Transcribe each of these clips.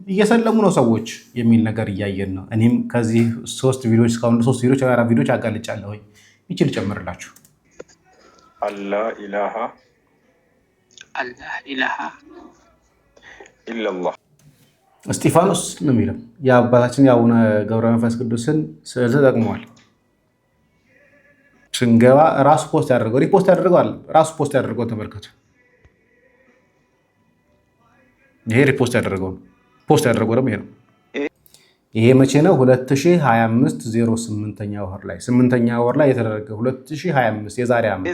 እየሰለሙ ነው ሰዎች የሚል ነገር እያየን ነው። እኔም ከዚህ 3 ቪዲዮዎች እስካሁን 3 ቪዲዮዎች 4 ቪዲዮዎች አጋልጫለሁ። ይችል ጨምርላችሁ አላህ ኢላሃ ኢላላህ እስጢፋኖስ ነው የሚለው የአባታችን የአቡነ ገብረ መንፈስ ቅዱስን ስዕል ተጠቅመዋል። ስንገባ ራሱ ፖስት ያደርገው ሪፖስት ያደርገዋል። ራሱ ፖስት ያደርገው ተመልከቱ። ይሄ ሪፖስት ያደረገው ነው። ፖስት ያደረገው ደግሞ ይሄ ነው። ይሄ መቼ ነው? 2025 08ኛ ወር ላይ 8ኛ ወር ላይ የተደረገ 2025 የዛሬ ዓመት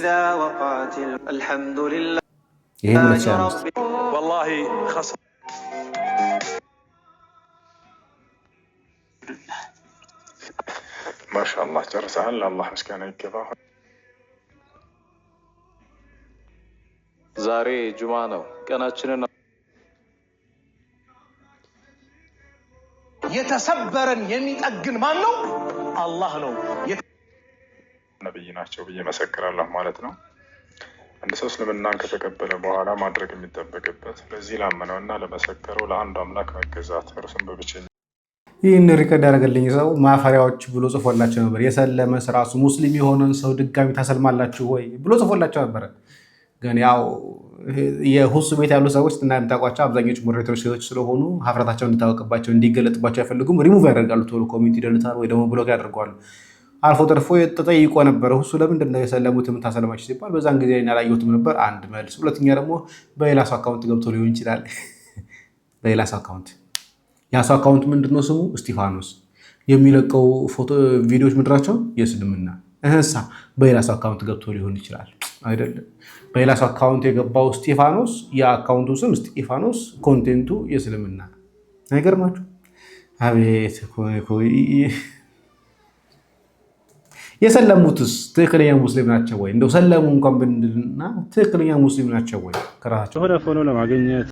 ይሄ 2025 والله خسر ما شاء الله ጨርሰሃል። አላህ ምስጋና ይገባው። ዛሬ ጁማ ነው። ቀናችንን የተሰበረን የሚጠግን ማን ነው? አላህ ነው። ነብይ ናቸው ብዬ መሰክራለሁ ማለት ነው። አንድ ሰው እስልምናን ከተቀበለ በኋላ ማድረግ የሚጠበቅበት ለዚህ ላመነውና ለመሰከረው ለአንዱ አምላክ መገዛት እርሱም በብቸኛ ይህን ሪከርድ ያደረገልኝ ሰው ማፈሪያዎች ብሎ ጽፎላቸው ነበር። የሰለመ ራሱ ሙስሊም የሆነን ሰው ድጋሚ ታሰልማላችሁ ወይ ብሎ ጽፎላቸው ነበረ። ግን ያው የሁሱ ቤት ያሉ ሰዎች እንደምታውቋቸው አብዛኞቹ ሞዴሬተሮች ሴቶች ስለሆኑ ሀፍረታቸው እንዲታወቅባቸው እንዲገለጥባቸው አይፈልጉም። ሪሙቭ ያደርጋሉ ቶሎ ኮሚኒቲ ይደልታል ወይ ደግሞ ብሎክ ያደርገዋሉ። አልፎ ተርፎ ተጠይቆ ነበረ ሁሱ ለምንድን ነው የሰለሙት የምታሰልማቸው ሲባል በዛን ጊዜ ያላየሁትም ነበር አንድ መልስ። ሁለተኛ ደግሞ በሌላ ሰው አካውንት ገብቶ ሊሆን ይችላል። በሌላ ሰው አካውንት ያ ሰው አካውንት ምንድነው ስሙ? እስጢፋኖስ የሚለቀው ፎቶ ቪዲዮዎች ምድራቸው የእስልምና እህሳ በሌላ ሰው አካውንት ገብቶ ሊሆን ይችላል። አይደለም በሌላ ሰው አካውንት የገባው እስጢፋኖስ የአካውንቱ ስም እስጢፋኖስ ኮንቴንቱ የእስልምና አይገርማችሁ? አቤት የሰለሙትስ ትክክለኛ ሙስሊም ናቸው ወይ? እንደው ሰለሙ እንኳን ብንልና ትክክለኛ ሙስሊም ናቸው ወይ? ከራሳቸው ሆነ ለማግኘት